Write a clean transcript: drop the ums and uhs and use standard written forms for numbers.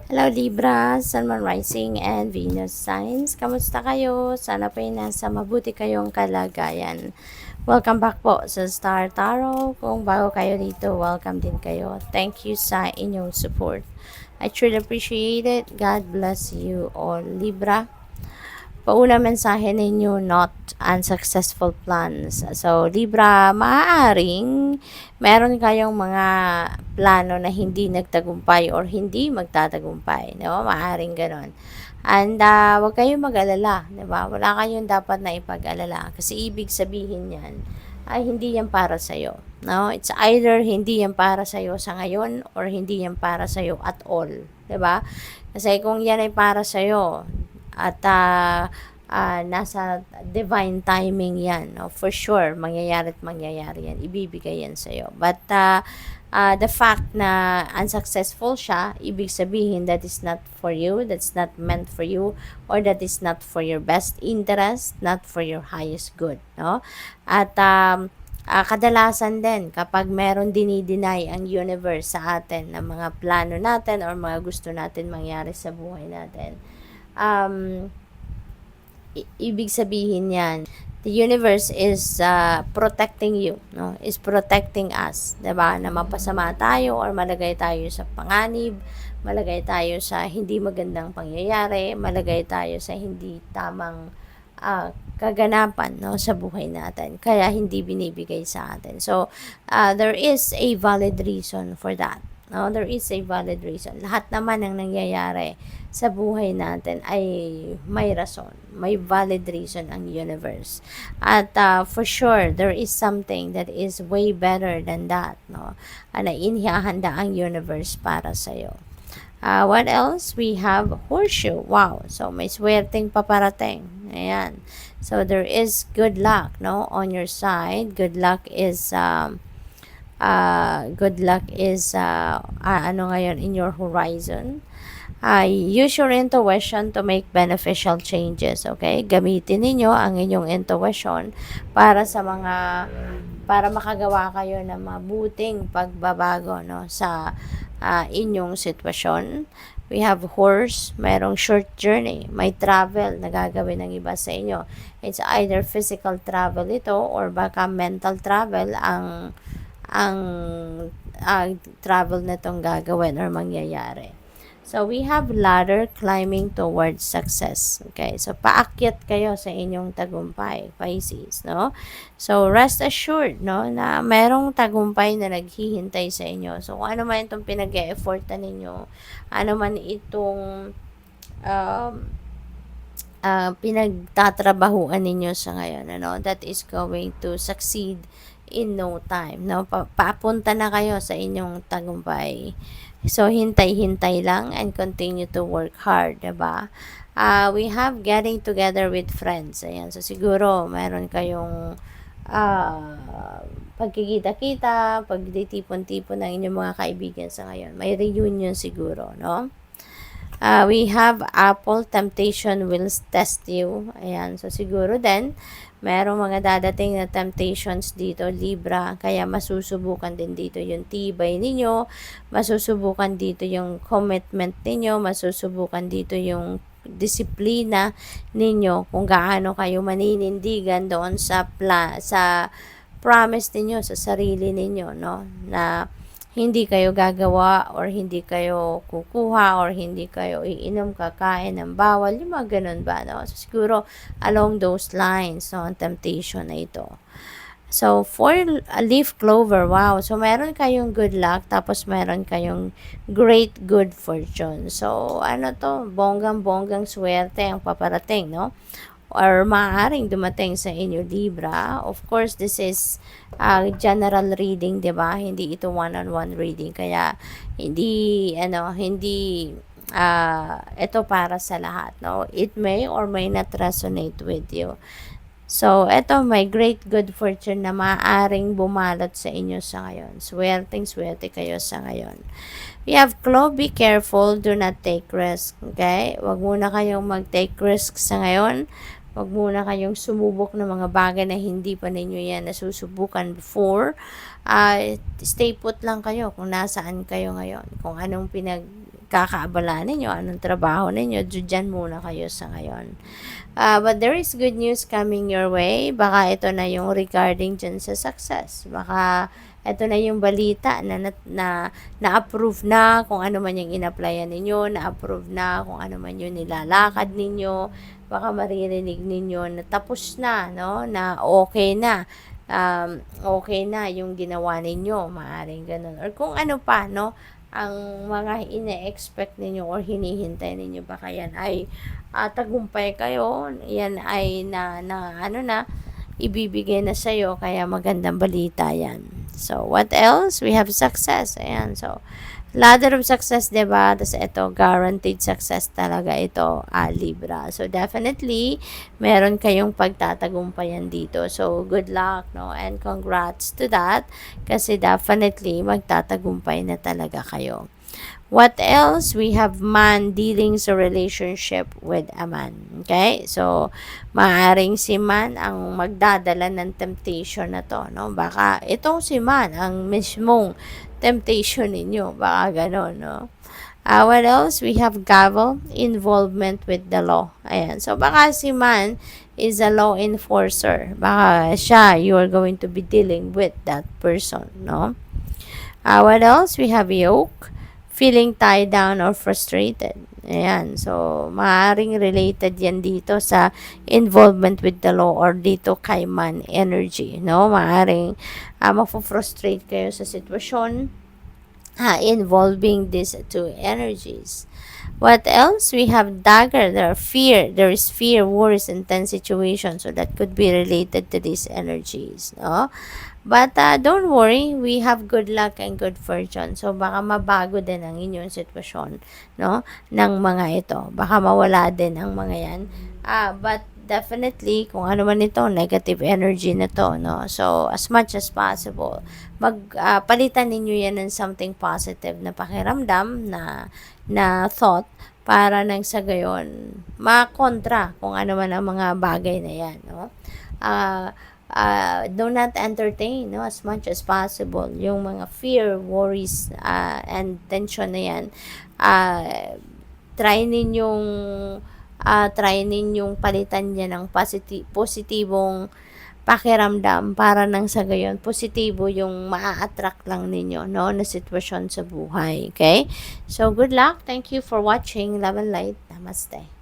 Hello Libra, Sun, Moon, Rising, and Venus signs. Kamusta kayo? Sana po ay nasa mabuti kayong kalagayan. Welcome back po sa Star Tarot. Kung bago kayo dito, welcome din kayo. Thank you sa inyong support. I truly appreciate it. God bless you all. Libra, pauna mensahe ninyo, not unsuccessful plans. So, Libra, maaaring meron kayong mga plano na hindi nagtagumpay or hindi magtatagumpay. No? Maaaring ganon. And wag kayong mag-alala, 'di ba? Wala kayong dapat na ipag-alala kasi ibig sabihin niyan ay hindi yan para sa iyo. No? It's either hindi yan para sa iyo sa ngayon or hindi yan para sa iyo at all, 'di ba? Kasi kung yan ay para sa iyo at nasa divine timing yan, no? For sure, mangyayari at mangyayari yan. Ibibigay yan sa'yo. But the fact na unsuccessful siya, ibig sabihin that is not for you, that's not meant for you, or that is not for your best interest, not for your highest good. No? At kadalasan din, kapag meron dinideny ang universe sa atin ng mga plano natin or mga gusto natin mangyari sa buhay natin, ibig sabihin yan, the universe is protecting you, no? Is protecting us, 'di ba? Na mapasama tayo or malagay tayo sa panganib, malagay tayo sa hindi magandang pangyayari, malagay tayo sa hindi tamang kaganapan, no, sa buhay natin. Kaya hindi binibigay sa atin. So, there is a valid reason for that. No, there is a valid reason. Lahat naman ng nangyayari sa buhay natin ay may rason, may valid reason ang universe. At for sure, there is something that is way better than that, no? Na inihahanda ang universe para sa iyo. What else? We have horseshoe. Wow. So, may swerteng paparating. Ayan. So, there is good luck, no, on your side. Good luck is ano ngayon in your horizon. Use your intuition to make beneficial changes, okay? Gamitin ninyo ang inyong intuition para makagawa kayo ng mabuting pagbabago, no, sa inyong sitwasyon. We have horse, mayroong short journey, may travel na gagawin ng iba sa inyo. It's either physical travel ito or baka mental travel ang travel na itong gagawin or mangyayari. So, we have ladder climbing towards success. Okay, so paakyat kayo sa inyong tagumpay, Pisces, no? So, rest assured, no, na merong tagumpay na naghihintay sa inyo. So, kung ano man itong pinag-e-effortan ninyo, ano man itong pinagtatrabahuan ninyo sa ngayon, ano, that is going to succeed in no time, no? Papunta na kayo sa inyong tagumpay. So, hintay-hintay lang and continue to work hard, diba? We have getting together with friends. Ayan, so siguro meron kayong pagkikita-kita, pagtitipon-tipon ng inyong mga kaibigan sa ngayon. May reunion siguro, no? We have Apple, temptation will test you. Ayan, so siguro din, merong mga dadating na temptations dito, Libra, kaya masusubukan din dito yung tibay ninyo, masusubukan dito yung commitment ninyo, masusubukan dito yung disiplina ninyo, kung gaano kayo maninindigan doon sa promise ninyo sa sarili ninyo, no, na hindi kayo gagawa or hindi kayo kukuha or hindi kayo iinom, kakain ng bawal, yung mga ganun ba, no? So, siguro along those lines, no, ang temptation na ito. So, for a leaf clover, wow. So, meron kayong good luck, tapos meron kayong great good fortune. So, ano to, bonggang-bonggang swerte ang paparating, no? Or maaaring dumating sa inyo, Libra. Of course, this is general reading, 'di ba? Hindi ito one-on-one reading, kaya hindi ito para sa lahat, no? It may or may not resonate with you. So, ito may great good fortune na maaaring bumalot sa inyo sa ngayon. Swerte kayo sa ngayon. We have Chloe, be careful, do not take risk. Okay? Huwag muna kayong mag-take risk sa ngayon. Huwag muna kayong sumubok ng mga bagay na hindi pa ninyo yan nasusubukan before. Stay put lang kayo kung nasaan kayo ngayon. Kung anong kakaabala ninyo, anong trabaho ninyo, dyan muna kayo sa ngayon. But there is good news coming your way. Baka ito na yung regarding dyan sa success. Baka ito na yung balita na-approve na kung ano man yung in-applyan ninyo, na-approve na kung ano man yung nilalakad ninyo. Baka maririnig ninyo na tapos na, no? Na okay na. Okay na yung ginawa ninyo, maaring ganun. Or kung ano pa, no? Ang mga ine-expect ninyo or hinihintay ninyo, baka yan ay tagumpay kayo, yan ay ibibigay na sa'yo, kaya magandang balita yan. So, what else? We have success. Ayan, so, ladder of success, diba? Tapos ito, guaranteed success talaga ito, Libra. So, definitely, meron kayong pagtatagumpayan dito. So, good luck, no? And congrats to that. Kasi definitely, magtatagumpay na talaga kayo. What else? We have man dealing sa relationship with a man. Okay? So, maaring si man ang magdadala ng temptation na to, no? Baka itong si man ang mismong temptation ninyo. Baka ganon, no? What else? We have gavel, involvement with the law. Ayan. So, baka si man is a law enforcer. Baka siya, you are going to be dealing with that person, no? What else? We have yoke, feeling tied down or frustrated. Ayan. So, maaaring related yan dito sa involvement with the law or dito kay man energy, no? Maaaring mapufrustrate kayo sa sitwasyon involving these two energies. What else? We have dagger. There is fear, worries, and tense situations. So, that could be related to these energies, no? But don't worry, we have good luck and good fortune. So, baka mabago din ang inyong sitwasyon, no? Ng mga ito. Baka mawala din ang mga yan. But definitely, kung ano man ito, negative energy na to, no? So, as much as possible, palitan ninyo yan ng something positive na pakiramdam, na thought, para nang sa gayon, makontra kung ano man ang mga bagay na yan, no? Do not entertain, no, as much as possible yung mga fear, worries, and tension na yan. Try ninyong palitan yan ng positibong pakiramdam, para nang sa gayon positibo yung maa-attract lang ninyo, no, na sitwasyon sa buhay. Okay, so good luck, thank you for watching. Love and light. Namaste.